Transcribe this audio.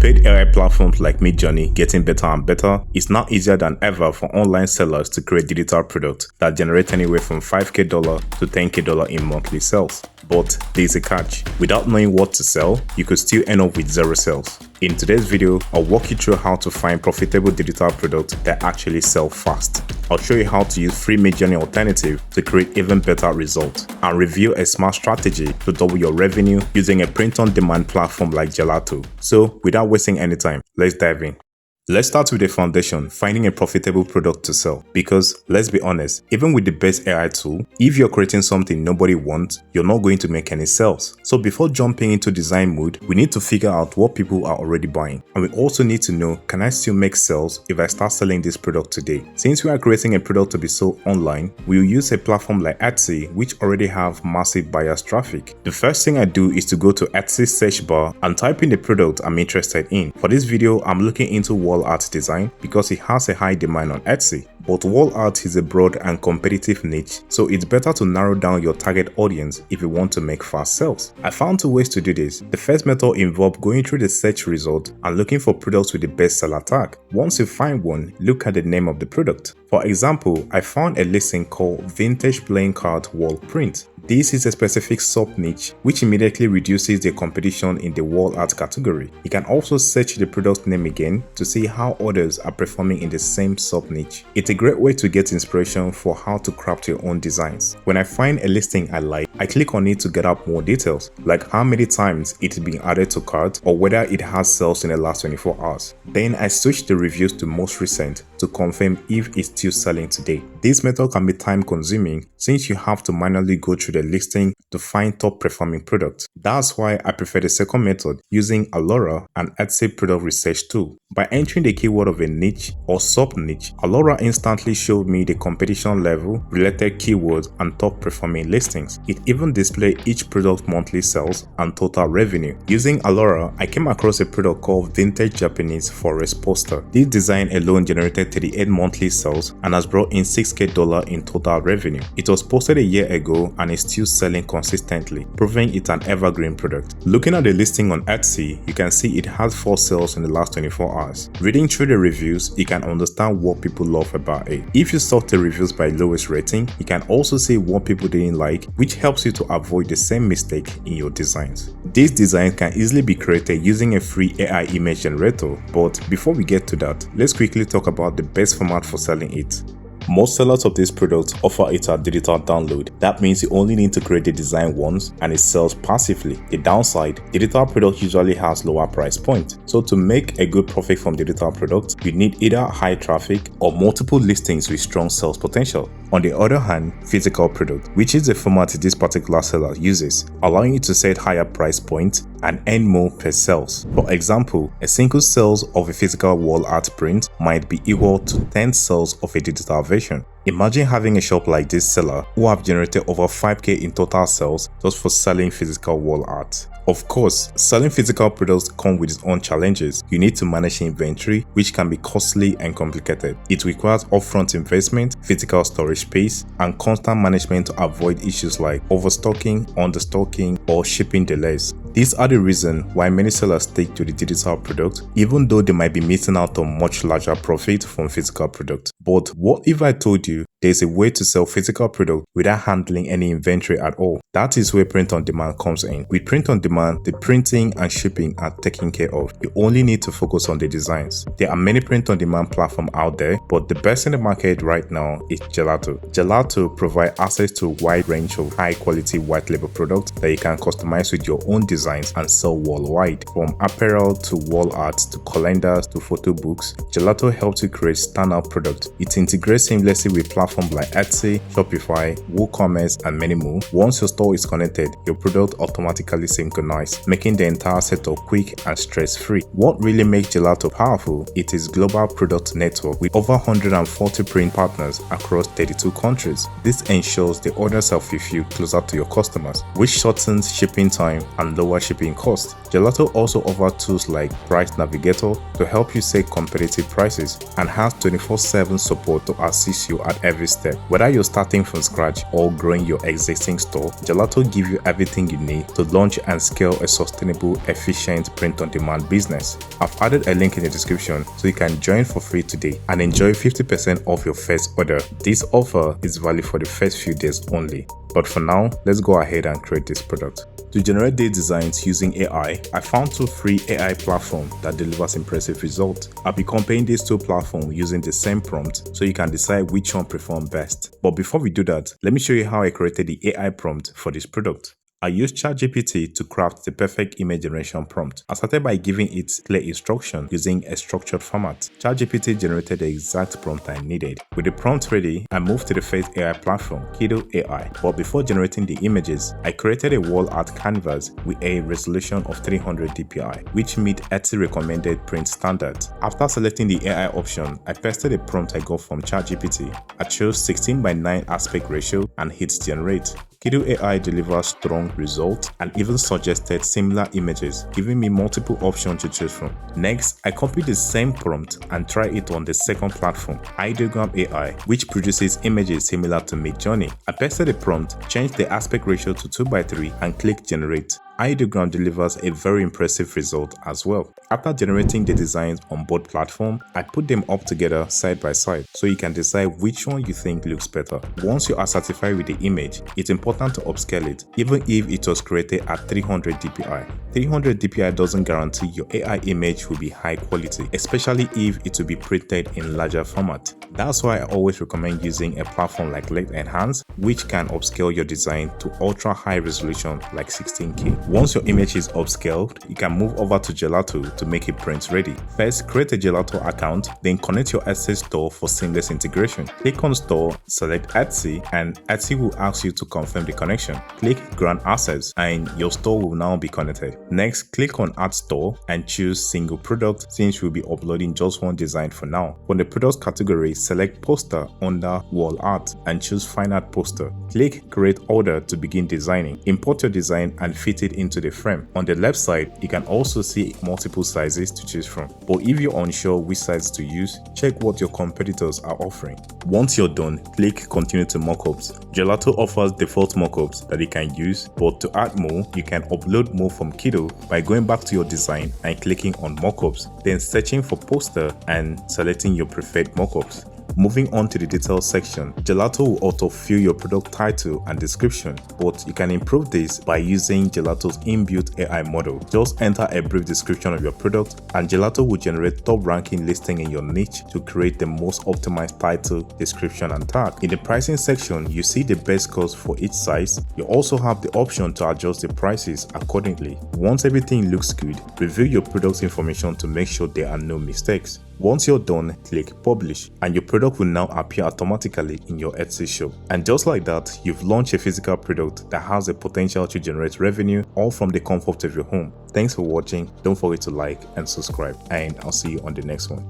paid AI platforms like Midjourney getting better and better, it's now easier than ever for online sellers to create digital products that generate anywhere from $5K to $10K in monthly sales. But there's a catch. Without knowing what to sell, you could still end up with zero sales. In today's video, I'll walk you through how to find profitable digital products that actually sell fast. I'll show you how to use free Midjourney alternative to create even better results, and reveal a smart strategy to double your revenue using a print-on-demand platform like Gelato. So, without wasting any time, let's dive in. Let's start with the foundation, finding a profitable product to sell. Because, let's be honest, even with the best AI tool, if you're creating something nobody wants, you're not going to make any sales. So before jumping into design mode, we need to figure out what people are already buying. And we also need to know, can I still make sales if I start selling this product today? Since we are creating a product to be sold online, we will use a platform like Etsy, which already have massive buyers traffic. The first thing I do is to go to Etsy's search bar and type in the product I'm interested in. For this video, I'm looking into wall art design because it has a high demand on Etsy. But wall art is a broad and competitive niche, so it's better to narrow down your target audience if you want to make fast sales. I found two ways to do this. The first method involved going through the search result and looking for products with the bestseller tag. Once you find one, look at the name of the product. For example, I found a listing called Vintage Playing Card Wall Print. This is a specific sub-niche which immediately reduces the competition in the wall art category. You can also search the product name again to see how others are performing in the same sub-niche. It's a great way to get inspiration for how to craft your own designs. When I find a listing I like, I click on it to get up more details, like how many times it's been added to cart or whether it has sales in the last 24 hours. Then I switch the reviews to most recent to confirm if it's still selling today. This method can be time consuming since you have to manually go through the listing to find top performing products. That's why I prefer the second method, using Alura, an Etsy product research tool. By entering the keyword of a niche or sub-niche, Alura instantly showed me the competition level, related keywords, and top performing listings. It even displayed each product's monthly sales and total revenue. Using Alura, I came across a product called Vintage Japanese Forest Poster. This design alone generated 38 monthly sales and has brought in $6K in total revenue. It was posted a year ago and is still selling consistently, proving it's an evergreen product. Looking at the listing on Etsy, you can see it has 4 sales in the last 24 hours. Reading through the reviews, you can understand what people love about it. If you sort the reviews by lowest rating, you can also see what people didn't like, which helps you to avoid the same mistake in your designs. These designs can easily be created using a free AI image generator, but before we get to that, let's quickly talk about the best format for selling it. Most sellers of this product offer it as digital download. That means you only need to create the design once and it sells passively. The downside, digital product usually has lower price point. So to make a good profit from digital products, you need either high traffic or multiple listings with strong sales potential. On the other hand, physical product, which is the format this particular seller uses, allowing you to set higher price points and earn more per sales. For example, a single sales of a physical wall art print might be equal to 10 sales of a digital version. Imagine having a shop like this seller who have generated over 5K in total sales just for selling physical wall art. Of course, selling physical products come with its own challenges. You need to manage inventory, which can be costly and complicated. It requires upfront investment, physical storage space, and constant management to avoid issues like overstocking, understocking, or shipping delays. These are the reasons why many sellers stick to the digital product, even though they might be missing out on much larger profit from physical products. But what if I told you there's a way to sell physical product without handling any inventory at all? That is where print on demand comes in. With print on demand, the printing and shipping are taken care of. You only need to focus on the designs. There are many print on demand platforms out there, but the best in the market right now is Gelato. Gelato provides access to a wide range of high quality white label products that you can customize with your own designs and sell worldwide. From apparel to wall art to calendars to photo books, Gelato helps you create standout products. It integrates seamlessly with platforms like Etsy, Shopify, WooCommerce, and many more. Once your store is connected, your product automatically synchronizes, making the entire setup quick and stress-free. What really makes Gelato powerful? It is global product network with over over 140 print partners across 32 countries. This ensures the orders are fulfilled closer to your customers, which shortens shipping time and lower shipping costs. Gelato also offers tools like Price Navigator to help you set competitive prices and has 24/7 support to assist you at every step. Whether you're starting from scratch or growing your existing store, Gelato gives you everything you need to launch and scale a sustainable, efficient print-on-demand business. I've added a link in the description so you can join for free today and enjoy 50% off your first order. This offer is valid for the first few days only. But for now, let's go ahead and create this product. To generate these designs using AI, I found two free AI platforms that delivers impressive results. I'll be comparing these two platforms using the same prompt so you can decide which one performs best. But before we do that, let me show you how I created the AI prompt for this product. I used ChatGPT to craft the perfect image generation prompt. I started by giving it clear instruction using a structured format. ChatGPT generated the exact prompt I needed. With the prompt ready, I moved to the first AI platform, Kiddo AI. But before generating the images, I created a wall art canvas with a resolution of 300 dpi, which meet Etsy recommended print standards. After selecting the AI option, I pasted the prompt I got from ChatGPT. I chose 16:9 aspect ratio and hit generate. Kiddo AI delivers strong results and even suggested similar images, giving me multiple options to choose from. Next, I copied the same prompt and tried it on the second platform, Ideogram AI, which produces images similar to Midjourney. I pasted the prompt, changed the aspect ratio to 2:3 and clicked generate. Ideogram delivers a very impressive result as well. After generating the designs on both platforms, I put them up together side by side so you can decide which one you think looks better. Once you are satisfied with the image, it's important to upscale it, even if it was created at 300 dpi. 300 dpi doesn't guarantee your AI image will be high quality, especially if it will be printed in larger format. That's why I always recommend using a platform like Light Enhance, which can upscale your design to ultra high resolution like 16K. Once your image is upscaled, you can move over to Gelato to make it print ready. First, create a Gelato account, then connect your Etsy store for seamless integration. Click on store, select Etsy, and Etsy will ask you to confirm the connection. Click grant access and your store will now be connected. Next, click on add store and choose single product since we'll be uploading just one design for now. For the product category, select poster under wall art and choose fine art poster. Click create order to begin designing. Import your design and fit it into the frame. On the left side, you can also see multiple sizes to choose from. But if you're unsure which size to use, check what your competitors are offering. Once you're done, click continue to mockups. Gelato offers default mockups that you can use, but to add more, you can upload more from Kiddo by going back to your design and clicking on mockups, then searching for poster and selecting your preferred mockups. Moving on to the details section, Gelato will auto-fill your product title and description, but you can improve this by using Gelato's inbuilt AI model. Just enter a brief description of your product and Gelato will generate top-ranking listing in your niche to create the most optimized title, description, and tag. In the pricing section, you see the best cost for each size. You also have the option to adjust the prices accordingly. Once everything looks good, review your product's information to make sure there are no mistakes. Once you're done, click publish and your product will now appear automatically in your Etsy shop. And just like that, you've launched a physical product that has the potential to generate revenue all from the comfort of your home. Thanks for watching. Don't forget to like and subscribe, and I'll see you on the next one.